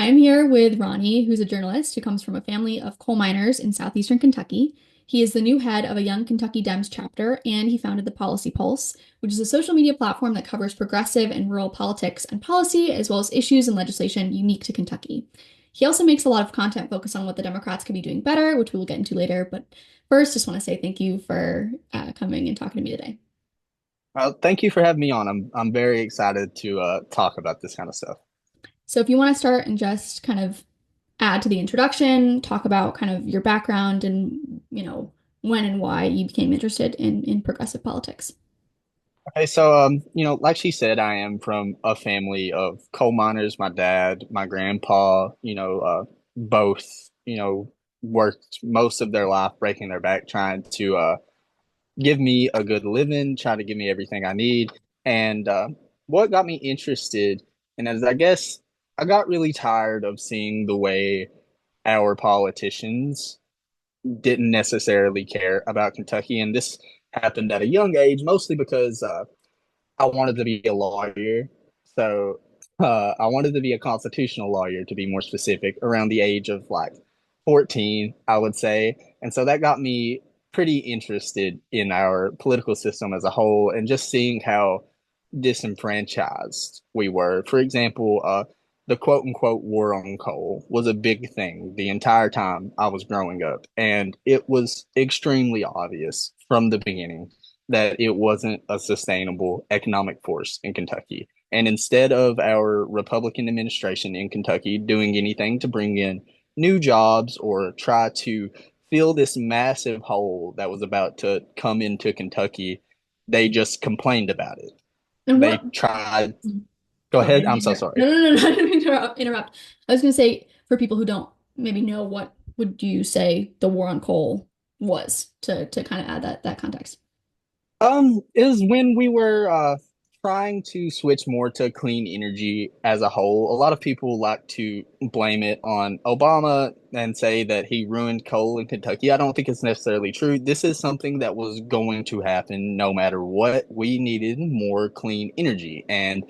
I'm here with Ronnie, who's a journalist who comes from a family of coal miners in southeastern Kentucky. He is the new head of a Young Kentucky Dems chapter, and he founded the Policy Pulse, which is a social media platform that covers progressive and rural politics and policy, as well as issues and legislation unique to Kentucky. He also makes a lot of content focused on what the Democrats could be doing better, which we will get into later. But first, just want to say thank you for coming and talking to me today. Thank you for having me on. I'm very excited to talk about this kind of stuff. So, if you want to start and just kind of add to the introduction, talk about kind of your background and, when and why you became interested in progressive politics. Okay, so like she said, I am from a family of coal miners. My dad, my grandpa, both, worked most of their life breaking their back trying to give me a good living, trying to give me everything I need. And what got me interested, and as I guess I got really tired of seeing the way our politicians didn't necessarily care about Kentucky. And this happened at a young age, mostly because I wanted to be a lawyer. So I wanted to be a constitutional lawyer, to be more specific, around the age of like 14, I would say. And so that got me pretty interested in our political system as a whole and just seeing how disenfranchised we were. For example, the quote unquote war on coal was a big thing the entire time I was growing up. And it was extremely obvious from the beginning that it wasn't a sustainable economic force in Kentucky. And instead of our Republican administration in Kentucky doing anything to bring in new jobs or try to fill this massive hole that was about to come into Kentucky, they just complained about it. And They what, tried. Go sorry, I ahead. didn't I'm mean to so interrupt. sorry. No, no, no, no, I didn't mean to interrupt. I was going to say, for people who don't maybe know, what would you say the war on coal was to kind of add that context? Is when we were trying to switch more to clean energy as a whole. A lot of people like to blame it on Obama and say that he ruined coal in Kentucky. I don't think it's necessarily true. This is something that was going to happen no matter what. We needed more clean energy, and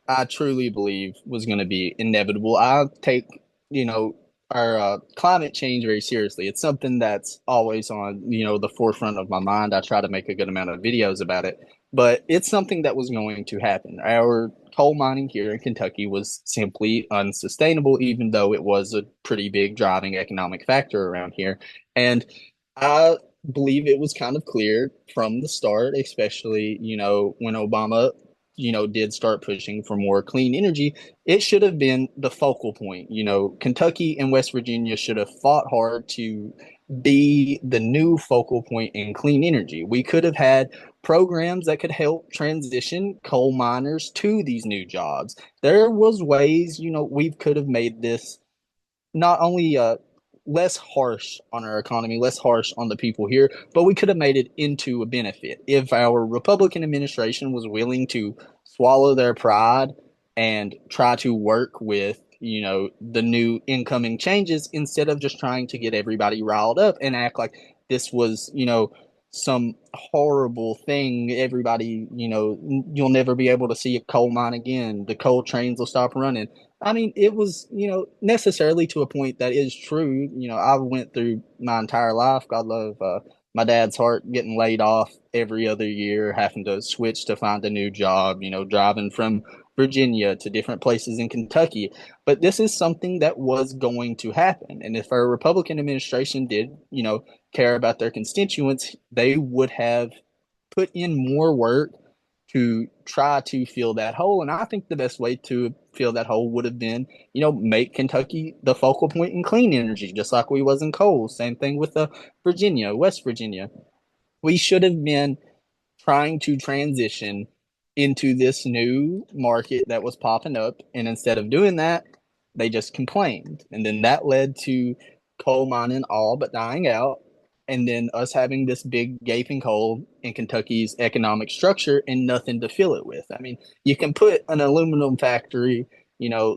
I truly believe was going to be inevitable. I take, you know, our climate change very seriously. It's something that's always on, the forefront of my mind. I try to make a good amount of videos about it, but it's something that was going to happen. Our coal mining here in Kentucky was simply unsustainable, even though it was a pretty big driving economic factor around here. And I believe it was kind of clear from the start, especially, when Obama did start pushing for more clean energy, it should have been the focal point. Kentucky and West Virginia should have fought hard to be the new focal point in clean energy. We could have had programs that could help transition coal miners to these new jobs. There was ways, we could have made this not only less harsh on our economy, less harsh on the people here, but we could have made it into a benefit if our Republican administration was willing to swallow their pride and try to work with the new incoming changes instead of just trying to get everybody riled up and act like this was some horrible thing. Everybody, you'll never be able to see a coal mine again. The coal trains will stop running. I mean, it was, necessarily to a point that is true. I went through my entire life, God love my dad's heart, getting laid off every other year, having to switch to find a new job, driving from Virginia to different places in Kentucky. But this is something that was going to happen. And if our Republican administration did, care about their constituents, they would have put in more work to try to fill that hole. And I think the best way to fill that hole would have been, make Kentucky the focal point in clean energy, just like we was in coal. Same thing with Virginia, West Virginia. We should have been trying to transition into this new market that was popping up. And instead of doing that, they just complained. And then that led to coal mining all but dying out. And then us having this big gaping hole in Kentucky's economic structure and nothing to fill it with. I mean, you can put an aluminum factory,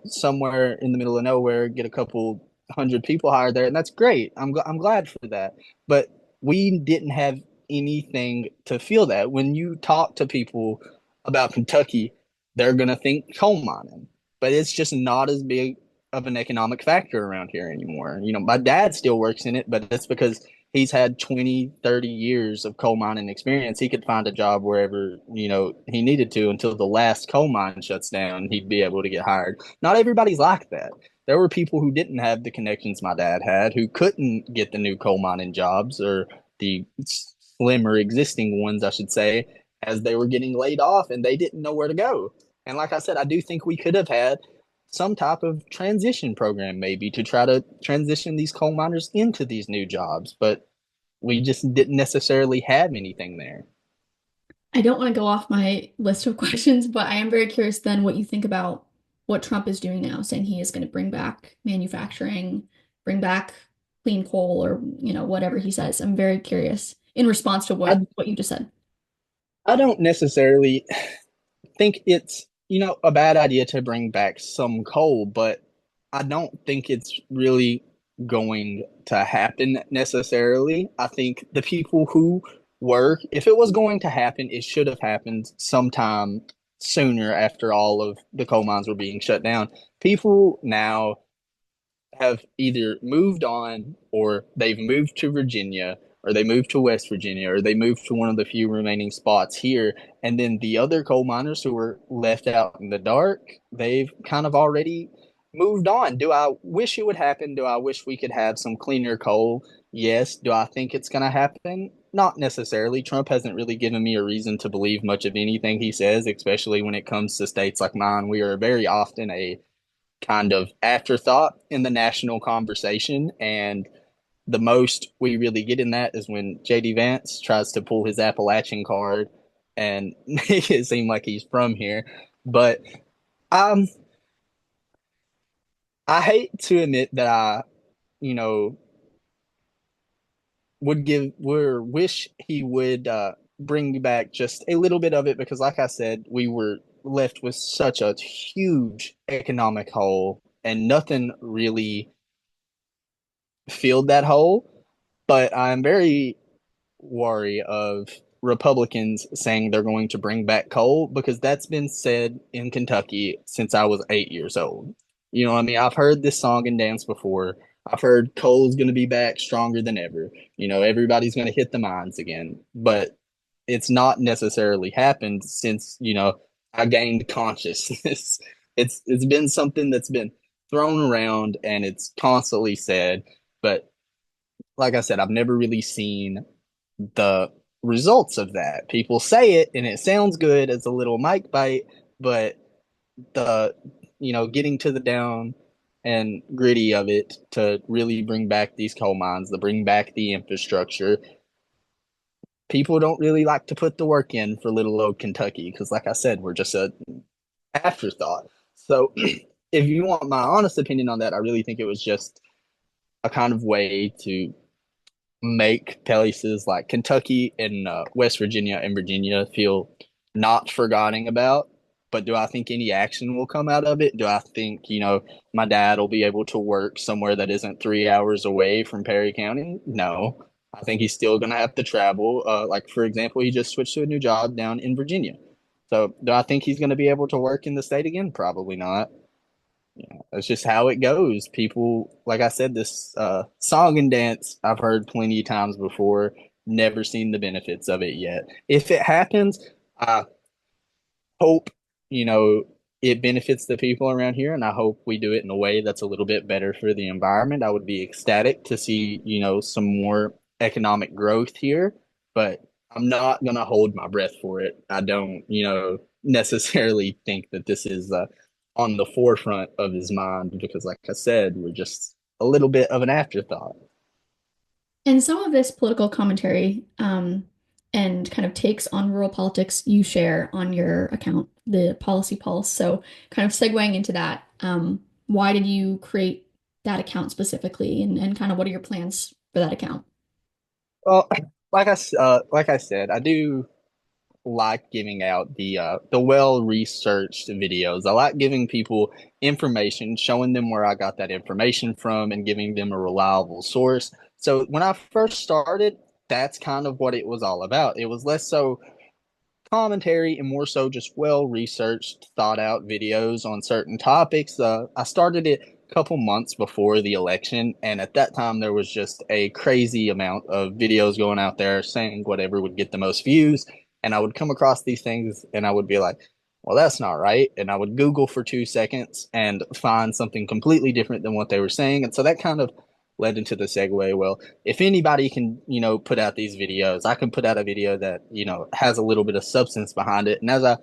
somewhere in the middle of nowhere, get a couple hundred people hired there, and that's great. I'm glad for that. But we didn't have anything to feel that. When you talk to people about Kentucky, they're gonna think coal mining, but it's just not as big of an economic factor around here anymore. My dad still works in it, but that's because he's had 20, 30 years of coal mining experience. He could find a job wherever, he needed to until the last coal mine shuts down. He'd be able to get hired. Not everybody's like that. There were people who didn't have the connections my dad had, who couldn't get the new coal mining jobs, or the slimmer existing ones, I should say, as they were getting laid off and they didn't know where to go. And like I said, I do think we could have had some type of transition program maybe to try to transition these coal miners into these new jobs, but we just didn't necessarily have anything there. I don't want to go off my list of questions, but I am very curious then what you think about what Trump is doing now, saying he is going to bring back manufacturing, bring back clean coal, or whatever he says. I'm very curious in response to I what you just said. I don't necessarily think it's, a bad idea to bring back some coal, but I don't think it's really going to happen necessarily. I think the people who work, if it was going to happen, it should have happened sometime sooner after all of the coal mines were being shut down. People now have either moved on, or they've moved to Virginia, or they moved to West Virginia, or they moved to one of the few remaining spots here. And then the other coal miners who were left out in the dark, they've kind of already moved on. Do I wish it would happen? Do I wish we could have some cleaner coal? Yes. Do I think it's going to happen? Not necessarily. Trump hasn't really given me a reason to believe much of anything he says, especially when it comes to states like mine. We are very often a kind of afterthought in the national conversation. And the most we really get in that is when JD Vance tries to pull his Appalachian card and make it seem like he's from here. But um, I hate to admit that you know, would wish he would bring back just a little bit of it, because, like I said, we were left with such a huge economic hole, and nothing really filled that hole. But I'm very wary of Republicans saying they're going to bring back coal, because that's been said in Kentucky since I was 8 years old. You know what I mean? I've heard this song and dance before. I've heard coal's going to be back stronger than ever. Everybody's going to hit the mines again. But it's not necessarily happened since, I gained consciousness. It's been something that's been thrown around and it's constantly said, but like I said, I've never really seen the results of that. People say it and it sounds good as a little mic bite, but the getting to the down and gritty of it to really bring back these coal mines, to bring back the infrastructure, people don't really like to put the work in for little old Kentucky, because like I said, we're just a afterthought. So if you want my honest opinion on that, I really think it was just a kind of way to make places like Kentucky and West Virginia and Virginia feel not forgotten about. But do I think any action will come out of it? Do I think, my dad will be able to work somewhere that isn't 3 hours away from Perry County? No. I think he's still going to have to travel. Like, for example, he just switched to a new job down in Virginia. So do I think he's going to be able to work in the state again? Probably not. That's just how it goes. People, like I said, this song and dance I've heard plenty of times before, never seen the benefits of it yet. If it happens, I hope, you know, it benefits the people around here, and I hope we do it in a way that's a little bit better for the environment. I would be ecstatic to see, some more economic growth here, but I'm not gonna hold my breath for it. I don't, necessarily think that this is on the forefront of his mind, because, like I said, we're just a little bit of an afterthought. And some of this political commentary and kind of takes on rural politics you share on your account, the Policy Pulse. So, kind of segueing into that, why did you create that account specifically, and kind of what are your plans for that account? Well, like I said, I do like giving out the well researched videos. I like giving people information, showing them where I got that information from, and giving them a reliable source. So when I first started, that's kind of what it was all about. It was less so commentary and more so just well researched, thought out videos on certain topics. I started it couple months before the election, and at that time there was just a crazy amount of videos going out there saying whatever would get the most views. And I would come across these things and I would be like, well, that's not right. And I would Google for 2 seconds and find something completely different than what they were saying. And so that kind of led into the segue. Well, if anybody can, put out these videos, I can put out a video that, has a little bit of substance behind it. And as I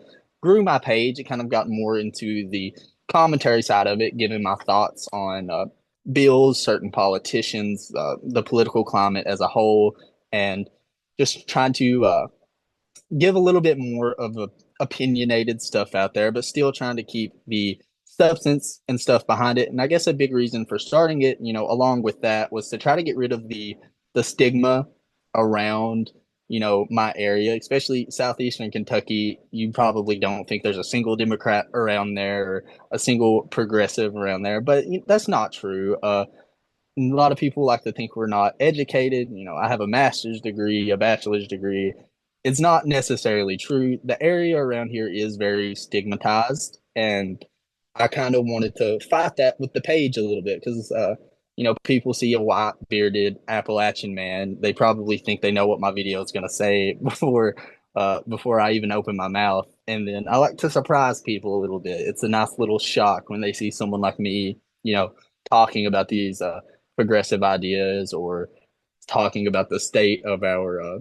grew my page, it kind of got more into the commentary side of it, giving my thoughts on bills, certain politicians, the political climate as a whole, and just trying to give a little bit more of a opinionated stuff out there, but still trying to keep the substance and stuff behind it. And I guess a big reason for starting it, along with that, was to try to get rid of the stigma around my area, especially southeastern Kentucky. You probably don't think there's a single Democrat around there or a single progressive around there, but that's not true. A lot of people like to think we're not educated. I have a master's degree, a bachelor's degree. It's not necessarily true. The area around here is very stigmatized, and I kind of wanted to fight that with the page a little bit because, people see a white bearded Appalachian man, they probably think they know what my video is going to say before I even open my mouth, and then I like to surprise people a little bit. It's a nice little shock when they see someone like me, talking about these progressive ideas or talking about the state of our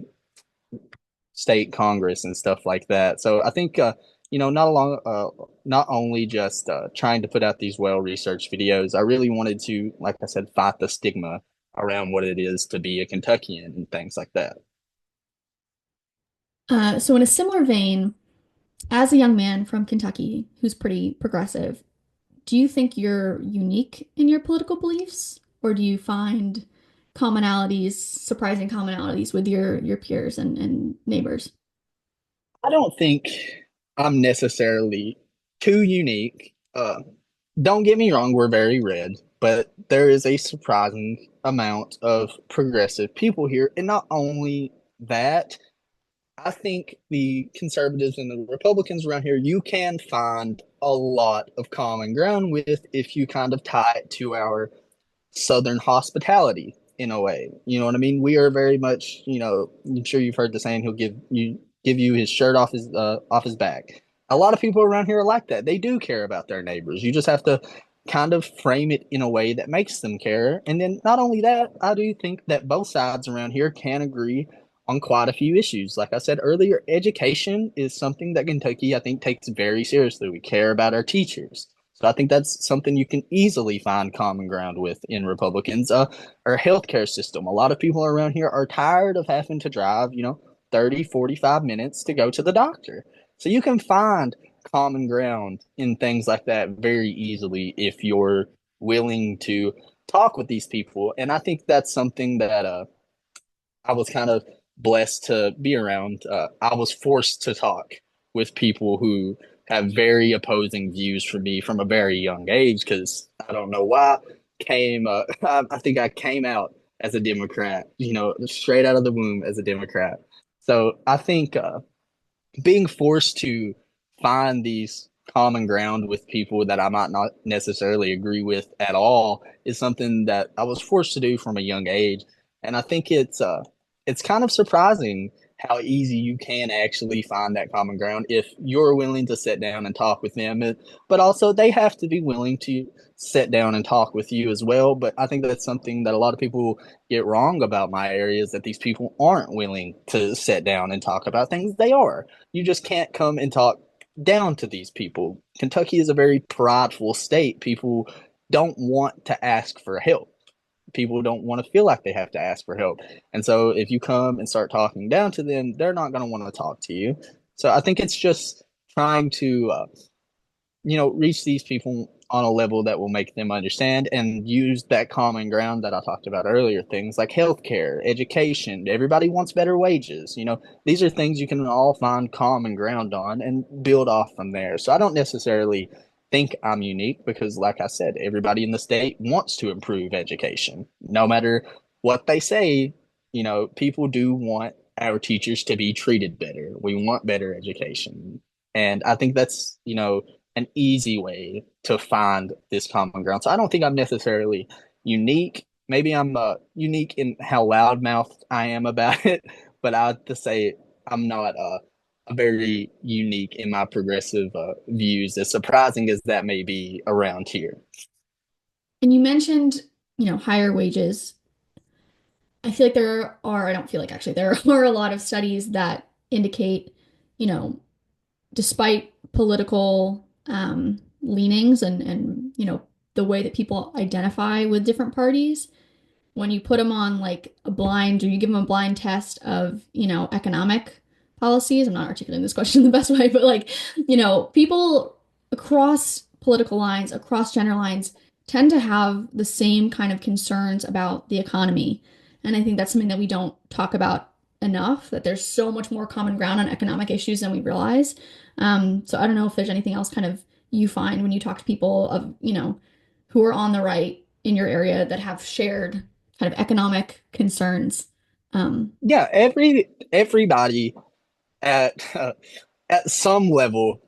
state congress and stuff like that. So I think not only just trying to put out these well-researched videos, I really wanted to, like I said, fight the stigma around what it is to be a Kentuckian and things like that. So in a similar vein, as a young man from Kentucky who's pretty progressive, do you think you're unique in your political beliefs, or do you find surprising commonalities with your peers and neighbors? I don't think I'm necessarily too unique. Don't get me wrong, we're very red, but there is a surprising amount of progressive people here. And not only that, I think the conservatives and the Republicans around here, you can find a lot of common ground with if you kind of tie it to our Southern hospitality in a way. You know what I mean? We are very much, I'm sure you've heard the saying, he'll give you his shirt off his back. A lot of people around here are like that. They do care about their neighbors. You just have to kind of frame it in a way that makes them care. And then not only that, I do think that both sides around here can agree on quite a few issues. Like I said earlier, education is something that Kentucky, I think, takes very seriously. We care about our teachers. So I think that's something you can easily find common ground with in Republicans. Our healthcare system. A lot of people around here are tired of having to drive, 30, 45 minutes to go to the doctor. So you can find common ground in things like that very easily if you're willing to talk with these people. And I think that's something that I was kind of blessed to be around. I was forced to talk with people who have very opposing views from me from a very young age because I don't know why. I think I came out as a Democrat, straight out of the womb as a Democrat. So I think being forced to find these common ground with people that I might not necessarily agree with at all is something that I was forced to do from a young age. And I think it's kind of surprising how easy you can actually find that common ground if you're willing to sit down and talk with them. But also, they have to be willing to sit down and talk with you as well. But I think that's something that a lot of people get wrong about my area is that these people aren't willing to sit down and talk about things. They are. You just can't come and talk down to these people. Kentucky is a very prideful state. People don't want to ask for help. People don't want to feel like they have to ask for help. And so if you come and start talking down to them, they're not going to want to talk to you. So I think it's just trying to, reach these people on a level that will make them understand and use that common ground that I talked about earlier. Things like healthcare, education, everybody wants better wages. These are things you can all find common ground on and build off from there. So I don't necessarily think I'm unique because, like I said, everybody in the state wants to improve education. No matter what they say, people do want our teachers to be treated better. We want better education. And I think that's, an easy way to find this common ground. So I don't think I'm necessarily unique. Maybe I'm unique in how loudmouthed I am about it, but I have to say I'm not very unique in my progressive views, as surprising as that may be around here. And you mentioned, higher wages. I feel like I don't feel like actually, there are a lot of studies that indicate, you know, despite political leanings and, the way that people identify with different parties, when you put them on like a blind or you give them a blind test of, economic policies, I'm not articulating this question the best way, but like, people across political lines, across gender lines, tend to have the same kind of concerns about the economy. And I think that's something that we don't talk about enough, that there's so much more common ground on economic issues than we realize. So I don't know if there's anything else kind of you find when you talk to people of, who are on the right in your area that have shared kind of economic concerns. Yeah, everybody at at some level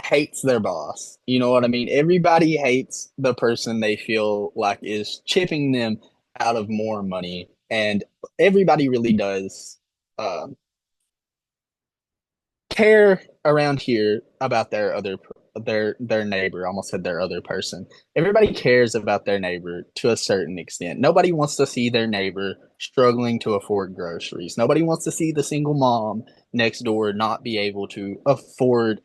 hates their boss. You know what I mean? Everybody hates the person they feel like is chipping them out of more money, and everybody really does um, care around here about their neighbor. I almost said their other person. Everybody cares about their neighbor to a certain extent. Nobody wants to see their neighbor struggling to afford groceries. Nobody wants to see the single mom next door not be able to afford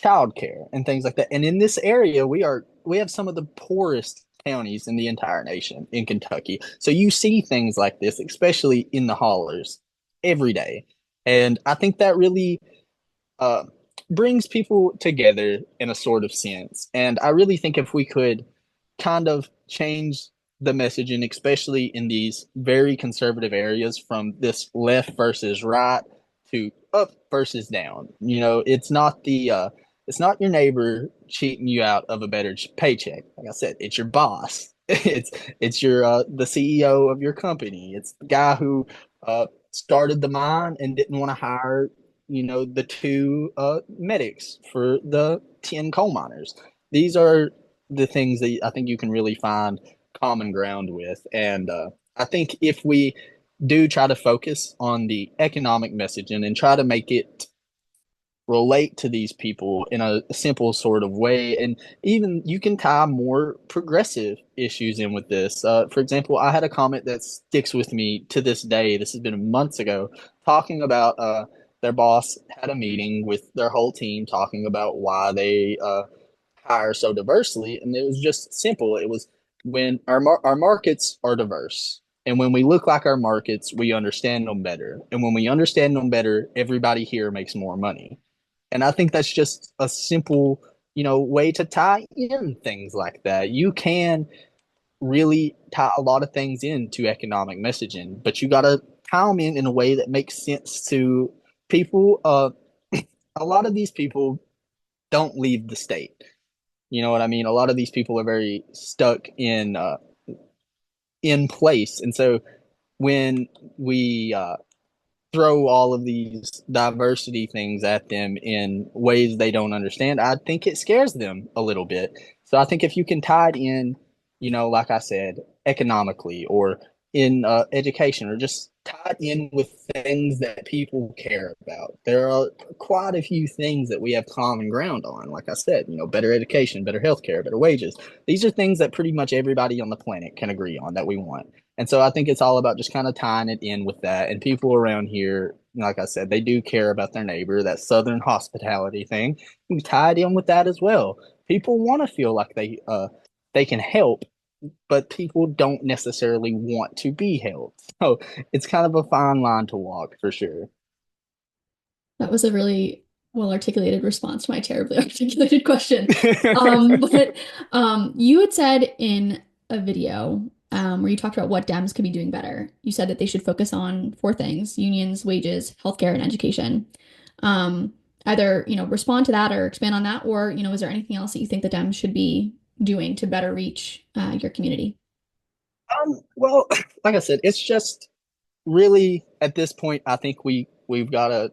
childcare and things like that. And in this area, we have some of the poorest counties in the entire nation in Kentucky. So you see things like this, especially in the hollers, every day. And I think that really uh, brings people together in a sort of sense. And I really think if we could kind of change the messaging, especially in these very conservative areas, from this left versus right to up versus down. It's not your neighbor cheating you out of a better paycheck. Like I said, it's your boss. It's your the CEO of your company. It's the guy who started the mine and didn't want to hire the two medics for the 10 coal miners. These are the things that I think you can really find common ground with. And I think if we do try to focus on the economic messaging and try to make it relate to these people in a simple sort of way, and even you can tie more progressive issues in with this. For example, I had a comment that sticks with me to this day. This has been months ago, talking about their boss had a meeting with their whole team talking about why they hire so diversely, and it was just simple. It was when our markets are diverse, and when we look like our markets, we understand them better, and when we understand them better, everybody here makes more money. And I think that's just a simple, way to tie in things like that. You can really tie a lot of things into economic messaging, but you got to tie them in a way that makes sense to people. A lot of these people don't leave the state. You know what I mean? A lot of these people are very stuck in place, and so when we throw all of these diversity things at them in ways they don't understand, I think it scares them a little bit. So I think if you can tie it in, like I said, economically or in education, or just tied in with things that people care about. There are quite a few things that we have common ground on. Like I said, better education, better healthcare, better wages. These are things that pretty much everybody on the planet can agree on that we want. And so I think it's all about just kind of tying it in with that. And people around here, like I said, they do care about their neighbor, that Southern hospitality thing. You tie it in with that as well. People want to feel like they can help, but people don't necessarily want to be helped. So it's kind of a fine line to walk for sure. That was a really well articulated response to my terribly articulated question. But you had said in a video where you talked about what Dems could be doing better. You said that they should focus on four things: unions, wages, healthcare, and education. Um, Either, respond to that or expand on that, or, is there anything else that you think the Dems should be doing to better reach your community? Well, like I said, it's just really at this point, I think we've got to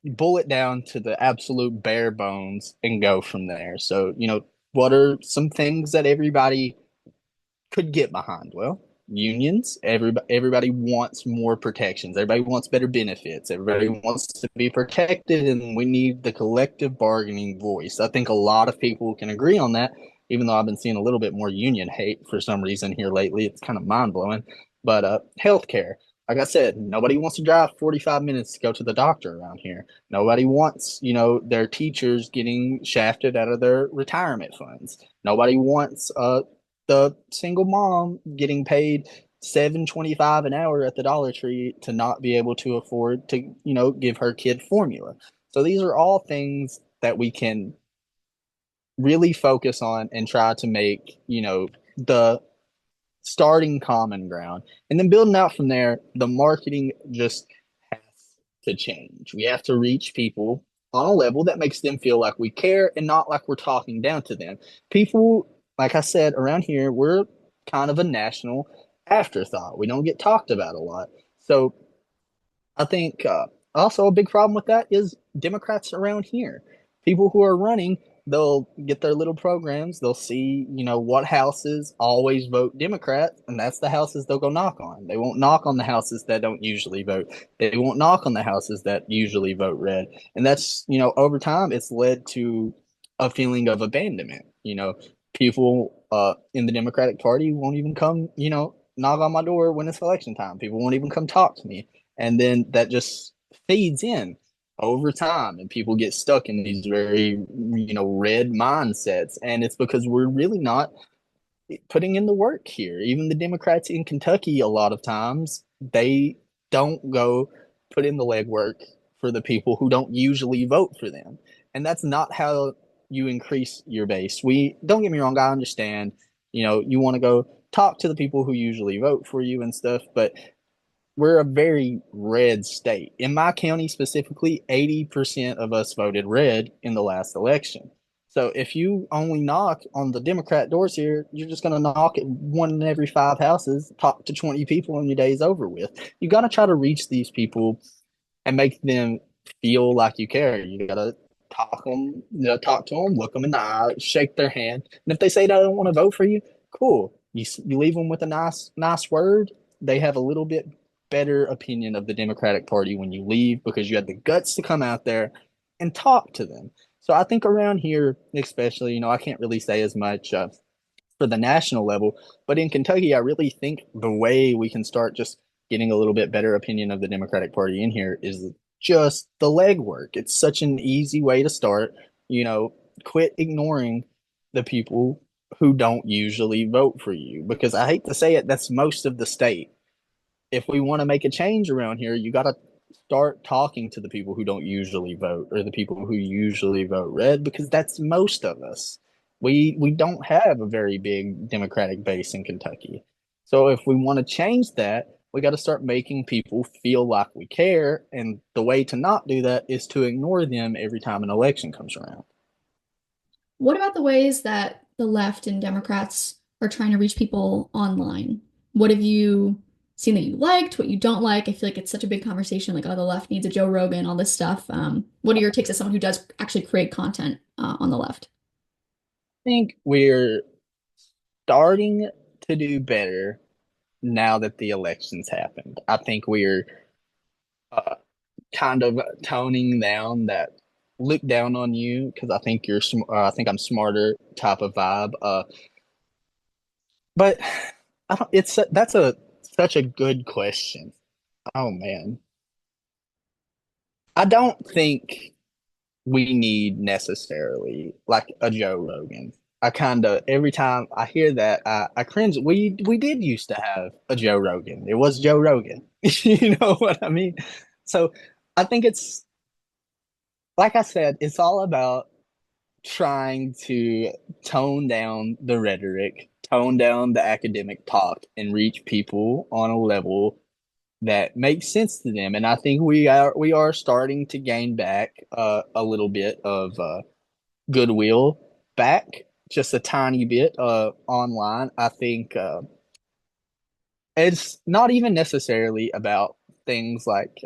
boil it down to the absolute bare bones and go from there. So, what are some things that everybody could get behind? Well, unions. Everybody wants more protections. Everybody wants better benefits. Everybody wants to be protected, and we need the collective bargaining voice. I think a lot of people can agree on that. Even though I've been seeing a little bit more union hate for some reason here lately, it's kind of mind blowing. But healthcare. Like I said, nobody wants to drive 45 minutes to go to the doctor around here. Nobody wants, their teachers getting shafted out of their retirement funds. Nobody wants the single mom getting paid $7.25 an hour at the Dollar Tree to not be able to afford to, give her kid formula. So these are all things that we can really focus on and try to make, the starting common ground. And then building out from there, the marketing just has to change. We have to reach people on a level that makes them feel like we care and not like we're talking down to them. People, like I said, around here, we're kind of a national afterthought. We don't get talked about a lot. So I think also a big problem with that is Democrats around here. People who are running, they'll get their little programs. They'll see, what houses always vote Democrat, and that's the houses they'll go knock on. They won't knock on the houses that don't usually vote. They won't knock on the houses that usually vote red. And that's, over time, it's led to a feeling of abandonment. People in the Democratic Party won't even come, knock on my door when it's election time. People won't even come talk to me, and then that just fades in over time, and people get stuck in these very red mindsets, and it's because we're really not putting in the work here. Even the Democrats in Kentucky, a lot of times they don't go put in the legwork for the people who don't usually vote for them, and that's not how you increase your base. We don't get me wrong, I understand, you want to go talk to the people who usually vote for you and stuff, but we're a very red state. In my county specifically, 80% of us voted red in the last election. So if you only knock on the Democrat doors here, you're just going to knock at one in every five houses, talk to 20 people, and your day's over with. You got to try to reach these people and make them feel like you care. You got to talk to them, look them in the eye, shake their hand, and if they say they don't want to vote for you, cool. You leave them with a nice word. They have a little bit better opinion of the Democratic Party when you leave because you had the guts to come out there and talk to them. So I think around here, especially, I can't really say as much for the national level, but in Kentucky, I really think the way we can start just getting a little bit better opinion of the Democratic Party in here is just the legwork. It's such an easy way to start. Quit ignoring the people who don't usually vote for you, because I hate to say it, that's most of the state. If we want to make a change around here, you got to start talking to the people who don't usually vote or the people who usually vote red, because that's most of us. We don't have a very big Democratic base in Kentucky. So if we want to change that, we got to start making people feel like we care, and the way to not do that is to ignore them every time an election comes around. What about the ways that the left and Democrats are trying to reach people online? What have you seen that you liked, what you don't like? I feel like it's such a big conversation, like, oh, the left needs a Joe Rogan, all this stuff. What are your takes as someone who does actually create content on the left? I think we're starting to do better now that the elections happened. I think we're uh, kind of toning down that look down on you because I think I'm smarter type of vibe. But I don't. That's a such a good question. Oh man, I don't think we need necessarily like a Joe Rogan. I kind of every time I hear that, I cringe. We did used to have a Joe Rogan. It was Joe Rogan. You know what I mean? So I think it's like I said, it's all about trying to tone down the rhetoric, tone down the academic talk, and reach people on a level that makes sense to them. And I think we are starting to gain back a little bit of goodwill back, just a tiny bit online. I think it's not even necessarily about things like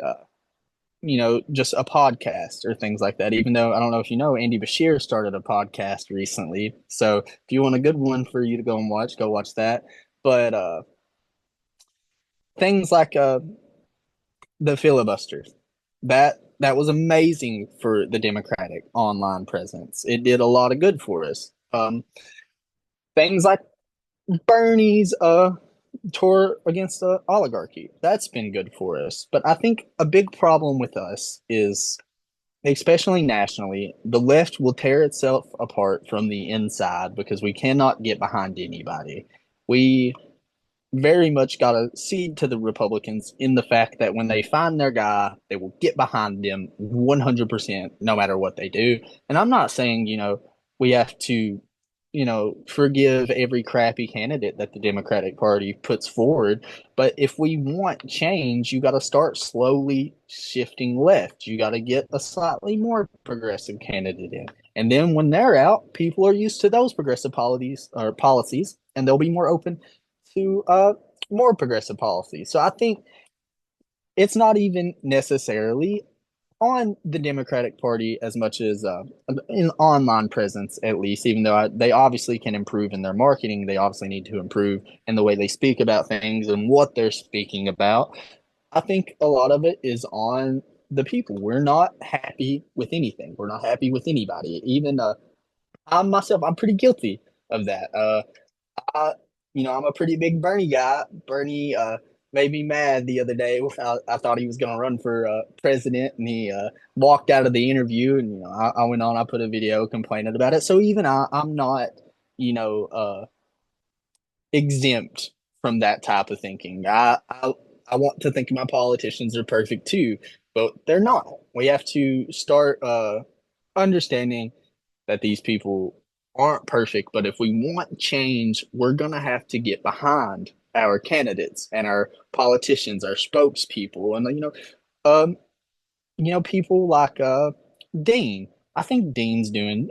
just a podcast or things like that. Even though I don't know if you know, Andy Bashir started a podcast recently. So if you want a good one for you to go watch that. But things like the filibusters, that was amazing for the Democratic online presence. It did a lot of good for us. Things like Bernie's tour against the oligarchy, that's been good for us. But I think a big problem with us is, especially nationally, the left will tear itself apart from the inside because we cannot get behind anybody. We very much got to cede to the Republicans in the fact that when they find their guy, they will get behind them 100% no matter what they do. And I'm not saying, we have to, forgive every crappy candidate that the Democratic Party puts forward. But if we want change, you got to start slowly shifting left. You got to get a slightly more progressive candidate in. And then when they're out, people are used to those progressive policies, and they'll be more open to more progressive policies. So I think it's not even necessarily on the Democratic Party as much as in online presence, at least, even though they obviously can improve in their marketing. They obviously need to improve in the way they speak about things and what they're speaking about. I think a lot of it is on the people. We're not happy with anything. We're not happy with anybody. Even I myself, I'm pretty guilty of that. I, I'm a pretty big Bernie guy. Bernie made me mad the other day. I thought he was going to run for president, and he walked out of the interview. And I went on. I put a video complaining about it. So even I'm not, you know, uh, exempt from that type of thinking. I want to think my politicians are perfect too, but they're not. We have to start understanding that these people aren't perfect, but if we want change, we're going to have to get behind our candidates and our politicians, our spokespeople, and um, people like Dean. I think Dean's doing,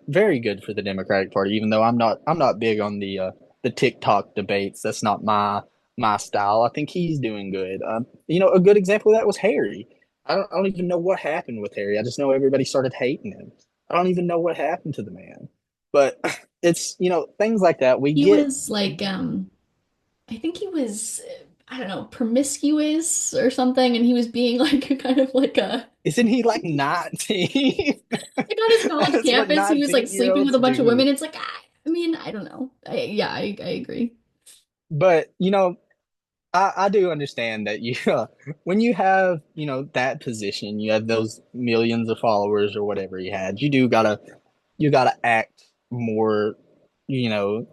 very good for the Democratic Party, even though I'm not big on the TikTok debates. That's not my style. I think he's doing good. A good example of that was Harry. I don't even know what happened with Harry. I just know everybody started hating him. I don't even know what happened to the man. But it's, things like that. We He get, was like, I think he was, I don't know, promiscuous or something, and he was being like a kind of like a isn't he like 19? like on his college That's what campus, he was like 19 year sleeping with olds a bunch of do. women. It's like, I mean, I don't know. Yeah, I agree. But, I do understand that when you have, that position, you have those millions of followers or whatever you had, you gotta act more, you know,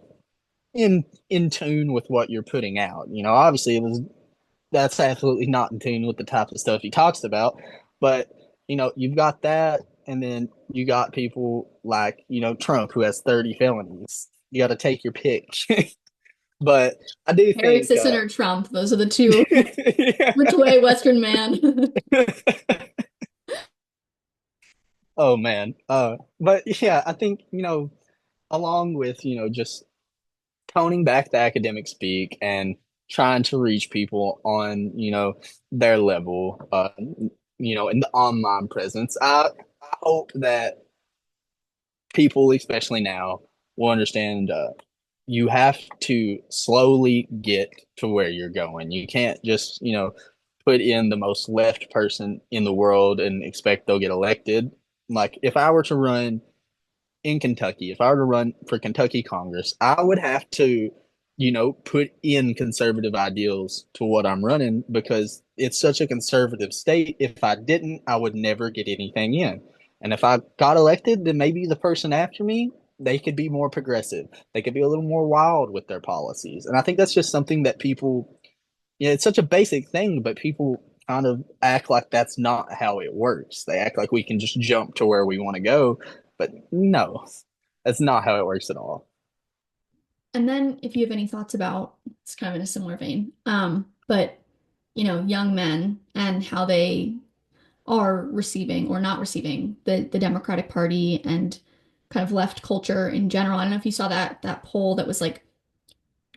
in tune with what you're putting out. Obviously that's absolutely not in tune with the type of stuff he talks about. But you've got that, and then you got people like Trump, who has 30 felonies. You got to take your pick. But I do Eric think, Sisson or Trump, those are the two. Which yeah. way, Western man? Oh man. But yeah, I think along with just toning back the academic speak and trying to reach people on their level in the online presence. I hope that people, especially now, will understand you have to slowly get to where you're going. You can't just put in the most left person in the world and expect they'll get elected. Like if I were to run in Kentucky, if I were to run for Kentucky Congress, I would have to, put in conservative ideals to what I'm running because it's such a conservative state. If I didn't, I would never get anything in. And if I got elected, then maybe the person after me, they could be more progressive. They could be a little more wild with their policies. And I think that's just something that people, it's such a basic thing, but people kind of act like that's not how it works. They act like we can just jump to where we want to go, but no, that's not how it works at all. And then if you have any thoughts about, it's kind of in a similar vein, but young men and how they are receiving or not receiving the Democratic Party and kind of left culture in general. I don't know if you saw that poll that was like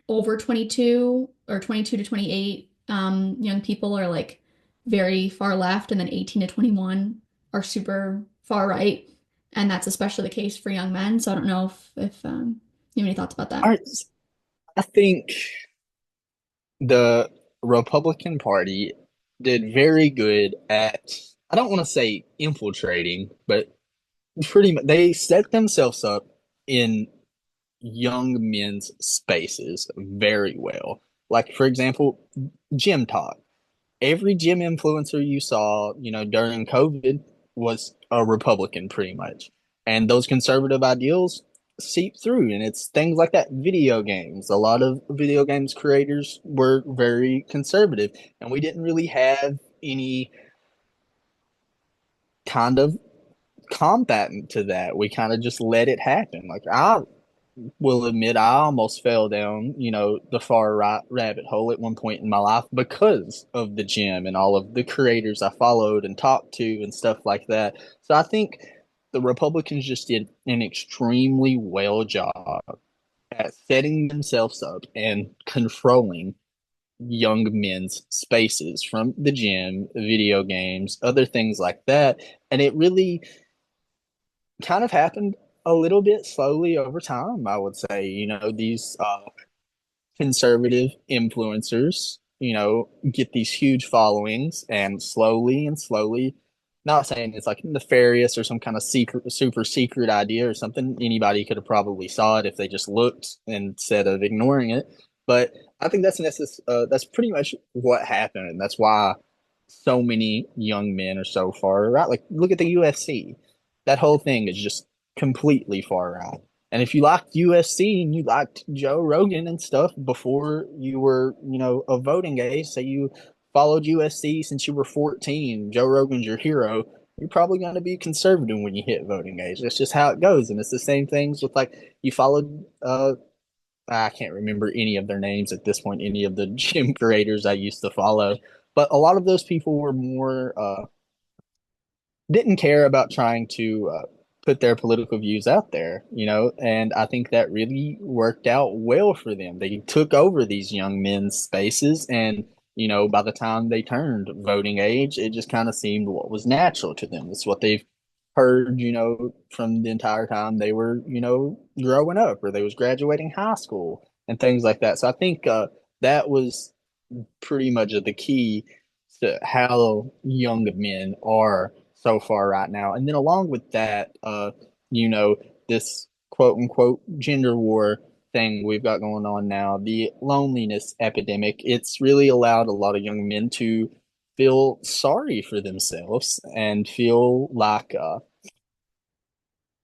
over 22 or 22 to 28 young people are like very far left, and then 18 to 21 are super far right. And that's especially the case for young men. So I don't know if you have any thoughts about that. I, I think the Republican Party did very good at, I don't want to say infiltrating, but pretty much they set themselves up in young men's spaces very well. Like, for example, gym talk. Every gym influencer you saw, during COVID was a Republican pretty much. And those conservative ideals seep through. And it's things like that. Video games. A lot of video games creators were very conservative. And we didn't really have any kind of combatant to that. We kind of just let it happen. Like, I will admit I almost fell down, the far right rabbit hole at one point in my life because of the gym and all of the creators I followed and talked to and stuff like that. So I think the Republicans just did an extremely well job at setting themselves up and controlling young men's spaces from the gym, video games, other things like that. And it really kind of happened a little bit slowly over time, I would say. These conservative influencers, get these huge followings and slowly, not saying it's like nefarious or some kind of secret, super secret idea or something. Anybody could have probably saw it if they just looked instead of ignoring it. But I think that's pretty much what happened, and that's why so many young men are so far right. Like, look at the UFC. That whole thing is just completely far right. And if you liked USC and you liked Joe Rogan and stuff before you were, of voting age, say you followed USC since you were 14, Joe Rogan's your hero, you're probably going to be conservative when you hit voting age. That's just how it goes. And it's the same things with, like, you followed, I can't remember any of their names at this point, any of the gym creators I used to follow. But a lot of those people were more, didn't care about trying to put their political views out there, and I think that really worked out well for them. They took over these young men's spaces, and by the time they turned voting age, it just kind of seemed what was natural to them. It's what they've heard, from the entire time they were, growing up or they was graduating high school and things like that. So I think that was pretty much the key to how young men are so far right now. And then along with that, you know, this quote unquote gender war thing we've got going on now, the loneliness epidemic, it's really allowed a lot of young men to feel sorry for themselves and feel like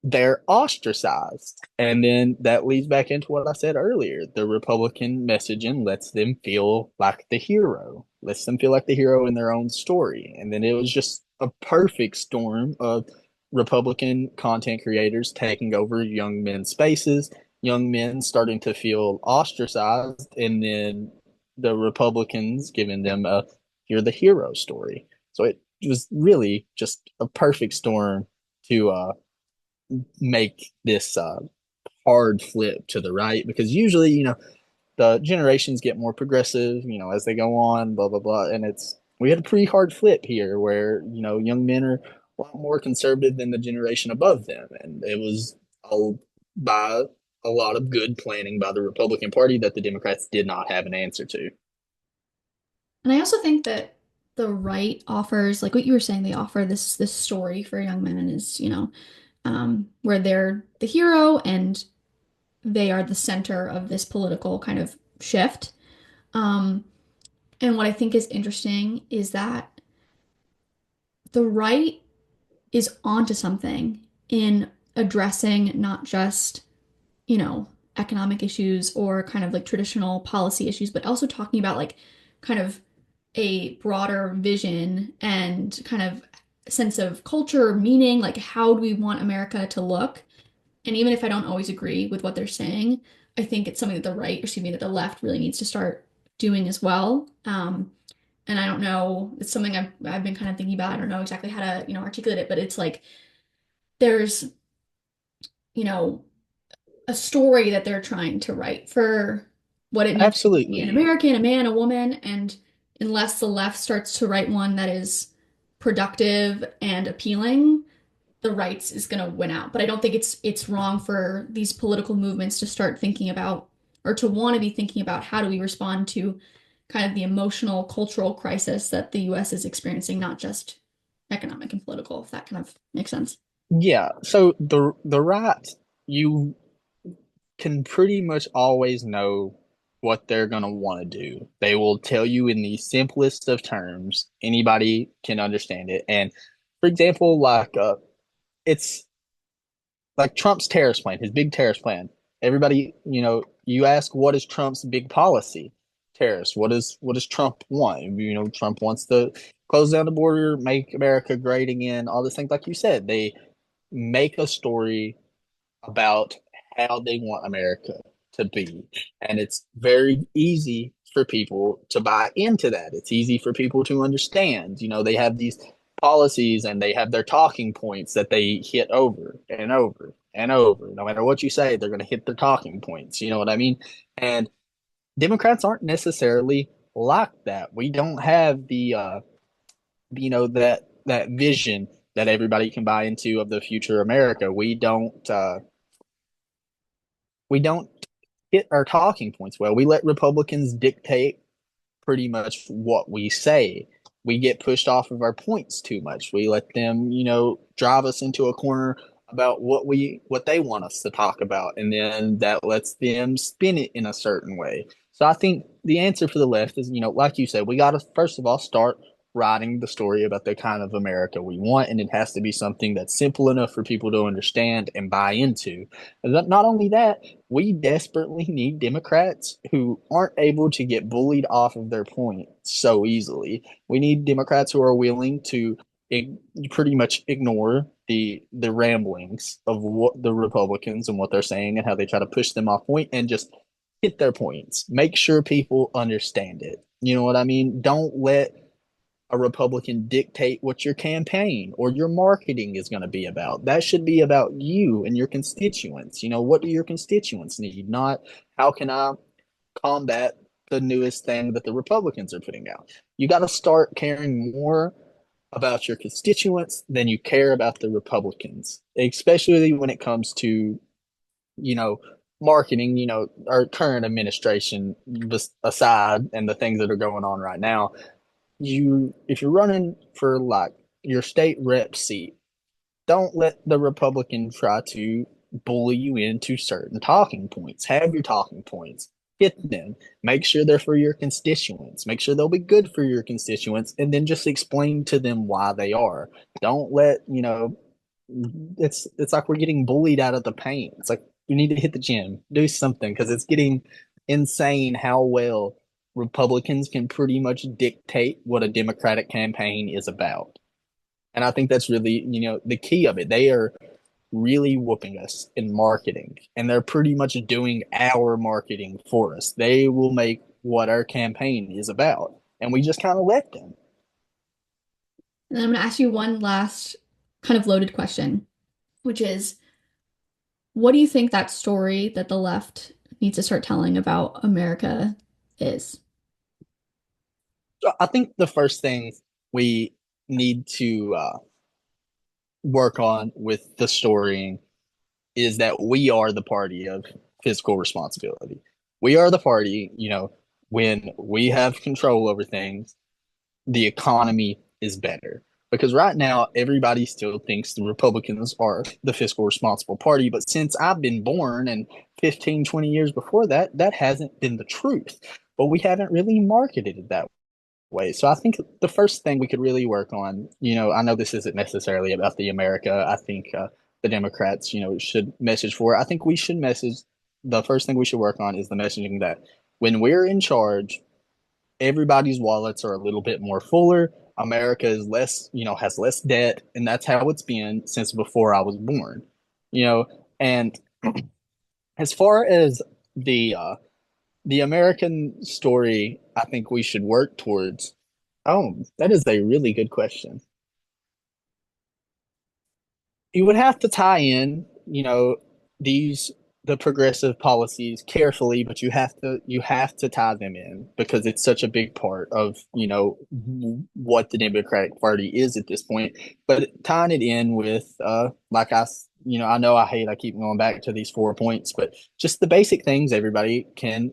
they're ostracized. And then that leads back into what I said earlier. The Republican messaging lets them feel like the hero, lets them feel like the hero in their own story. And then it was just a perfect storm of Republican content creators taking over young men's spaces, young men starting to feel ostracized, and then the Republicans giving them a you're the hero story. So it was really just a perfect storm to make this hard flip to the right, because usually the generations get more progressive as they go on, blah blah blah, and we had a pretty hard flip here where young men are a lot more conservative than the generation above them, and it was all by a lot of good planning by the Republican Party that the Democrats did not have an answer to. And I also think that the right offers, like what you were saying, they offer this story for young men is, where they're the hero and they are the center of this political kind of shift. Um, and what I think is interesting is that the right is onto something in addressing not just, you know, economic issues or kind of like traditional policy issues, but also talking about like kind of a broader vision and kind of sense of culture, meaning, like how do we want America to look? And even if I don't always agree with what they're saying, I think it's something that the right, or excuse me, that the left really needs to start doing as well. And I don't know, it's something I've been kind of thinking about. I don't know exactly how to, articulate it, but it's like there's, you know, a story that they're trying to write for what it means to be an Absolutely. American, a man, a woman, and unless the left starts to write one that is productive and appealing, the rights is going to win out. But I don't think it's wrong for these political movements to start thinking about or to want to be thinking about how do we respond to kind of the emotional cultural crisis that the US is experiencing, not just economic and political, if that kind of makes sense. Yeah, so the right, you can pretty much always know what they're going to want to do. They will tell you in the simplest of terms. Anybody can understand it. And for example, it's like Trump's tariffs plan, his big tariffs plan. Everybody, you ask what is Trump's big policy? Tariffs. What does Trump want? Trump wants to close down the border, make America great again, all these things. Like you said, they make a story about how they want America to be. And it's very easy for people to buy into that. It's easy for people to understand. They have these policies and they have their talking points that they hit over and over and over. No matter what you say, they're going to hit their talking points. You know what I mean? And Democrats aren't necessarily like that. We don't have that vision that everybody can buy into of the future America. We don't hit our talking points well. We let Republicans dictate pretty much what we say. We get pushed off of our points too much. We let them, drive us into a corner about what they want us to talk about, and then that lets them spin it in a certain way. So I think the answer for the left is, like you said, we got to first of all start writing the story about the kind of America we want, and it has to be something that's simple enough for people to understand and buy into. And not only that, we desperately need Democrats who aren't able to get bullied off of their point so easily. We need Democrats who are willing to pretty much ignore the ramblings of what the Republicans and what they're saying and how they try to push them off point and just hit their points. Make sure people understand it. You know what I mean? Don't let a Republican dictate what your campaign or your marketing is going to be about. That should be about you and your constituents. What do your constituents need? Not how can I combat the newest thing that the Republicans are putting out. You got to start caring more about your constituents than you care about the Republicans, especially when it comes to, you know, marketing, our current administration aside and the things that are going on right now. If you're running for like your state rep seat, don't let the Republican try to bully you into certain talking points. Have your talking points, hit them, make sure they're for your constituents, make sure they'll be good for your constituents, and then just explain to them why they are. Don't let, it's like we're getting bullied out of the paint. It's like we need to hit the gym, do something, because it's getting insane how well Republicans can pretty much dictate what a Democratic campaign is about. And I think that's really, the key of it. They are really whooping us in marketing, and they're pretty much doing our marketing for us. They will make what our campaign is about, and we just kind of let them. And then I'm going to ask you one last kind of loaded question, which is what do you think that story that the left needs to start telling about America is? So I think the first thing we need to work on with the story is that we are the party of fiscal responsibility. We are the party, when we have control over things, the economy is better. Because right now, everybody still thinks the Republicans are the fiscal responsible party. But since I've been born and 15, 20 years before that, that hasn't been the truth. But we haven't really marketed it that way. So I think the first thing we could really work on, I know this isn't necessarily about the America. I think the Democrats, should message for. I think we should message. The first thing we should work on is the messaging that when we're in charge, everybody's wallets are a little bit more fuller. America is less, has less debt, and that's how it's been since before I was born. You know, and as far as the American story, I think we should work towards. Oh, that is a really good question. You would have to tie in, these. the progressive policies carefully, but you have to tie them in because it's such a big part of what the Democratic Party is at this point. But tying it in with like I know I keep going back to these 4 points, but just the basic things everybody can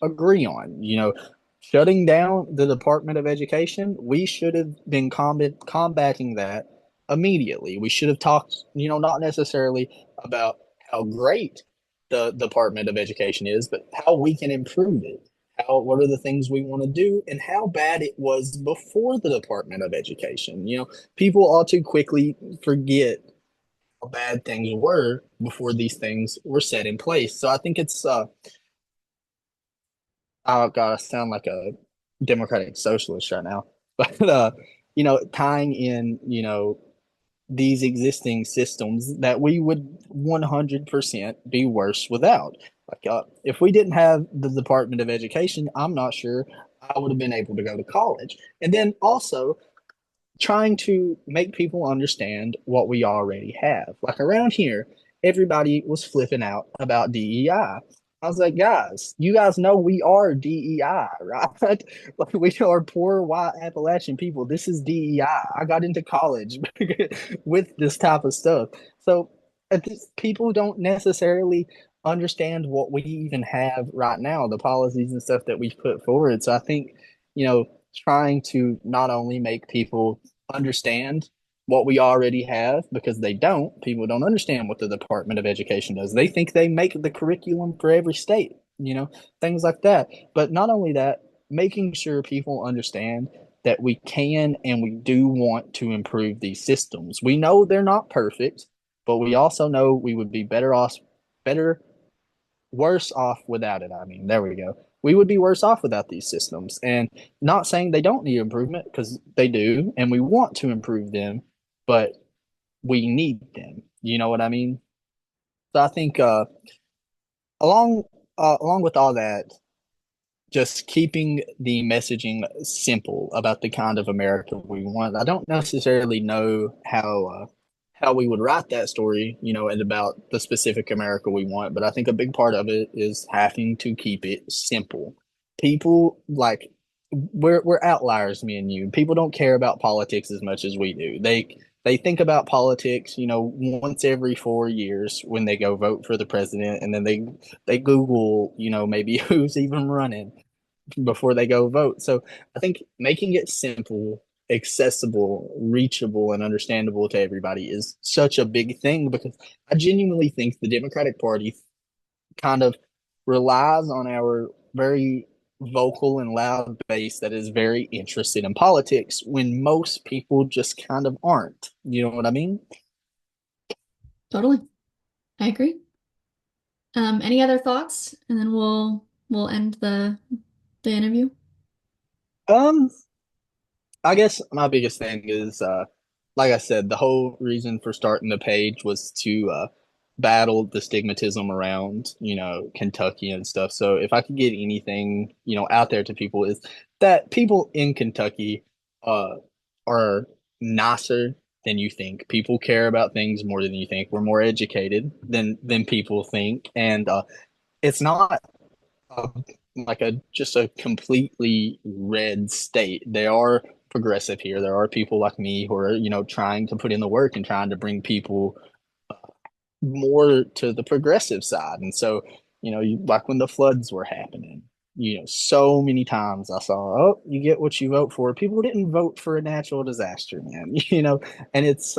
agree on. Shutting down the Department of Education, we should have been combating that immediately. We should have talked, not necessarily about how great the Department of Education is, but how we can improve it. What are the things we want to do, and how bad it was before the Department of Education. People all too quickly forget how bad things were before these things were set in place. So I think it's oh god, I sound like a democratic socialist right now. But tying in, these existing systems that we would 100% be worse without. Like, if we didn't have the Department of Education, I'm not sure I would have been able to go to college. And then also trying to make people understand what we already have. Like around here, everybody was flipping out about DEI. I was like, guys, you guys know we are DEI, right? Like we are poor white Appalachian people. This is DEI. I got into college with this type of stuff. So people don't necessarily understand what we even have right now, the policies and stuff that we've put forward. So I think, trying to not only make people understand what we already have because people don't understand what the Department of Education does. They think they make the curriculum for every state, things like that. But not only that, making sure people understand that we can and we do want to improve these systems. We know they're not perfect, but we also know we would be better worse off without it. I mean, there we go. We would be worse off without these systems. And not saying they don't need improvement because they do, and we want to improve them, but we need them. You know what I mean? So I think along along with all that, just keeping the messaging simple about the kind of America we want. I don't necessarily know how we would write that story, and about the specific America we want, but I think a big part of it is having to keep it simple. People like we're outliers, me and you. People don't care about politics as much as we do. They think about politics, once every 4 years when they go vote for the president, and then they Google, maybe who's even running before they go vote. So I think making it simple, accessible, reachable, and understandable to everybody is such a big thing because I genuinely think the Democratic Party kind of relies on our very vocal and loud base that is very interested in politics when most people just kind of aren't. You know what I mean? Totally. I agree. Any other thoughts? And then we'll end the interview. Um, I guess my biggest thing is, like I said, the whole reason for starting the page was to battle the stigmatism around, Kentucky and stuff. So if I could get anything, out there to people is that people in Kentucky uh, are nicer than you think. People care about things more than you think. We're more educated than people think, and it's not uh, like a just a completely red state. They are progressive here. There are people like me who are, trying to put in the work and trying to bring people more to the progressive side. And so, like when the floods were happening, so many times I saw, oh, you get what you vote for. People didn't vote for a natural disaster, man. And it's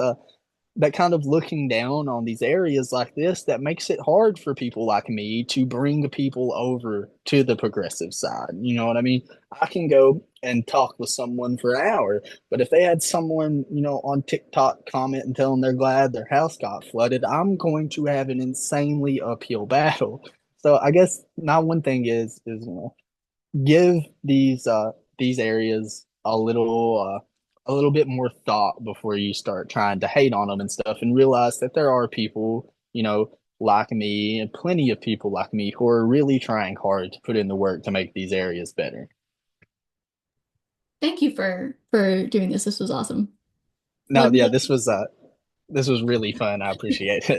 that kind of looking down on these areas like this that makes it hard for people like me to bring people over to the progressive side. You know what I mean? I can go and talk with someone for an hour, but if they had someone, on TikTok comment and tell them they're glad their house got flooded, I'm going to have an insanely uphill battle. So I guess my one thing is give these areas a little bit more thought before you start trying to hate on them and stuff, and realize that there are people, like me and plenty of people like me who are really trying hard to put in the work to make these areas better. Thank you for doing this. This was awesome. No, What yeah, this was really fun. I appreciate it.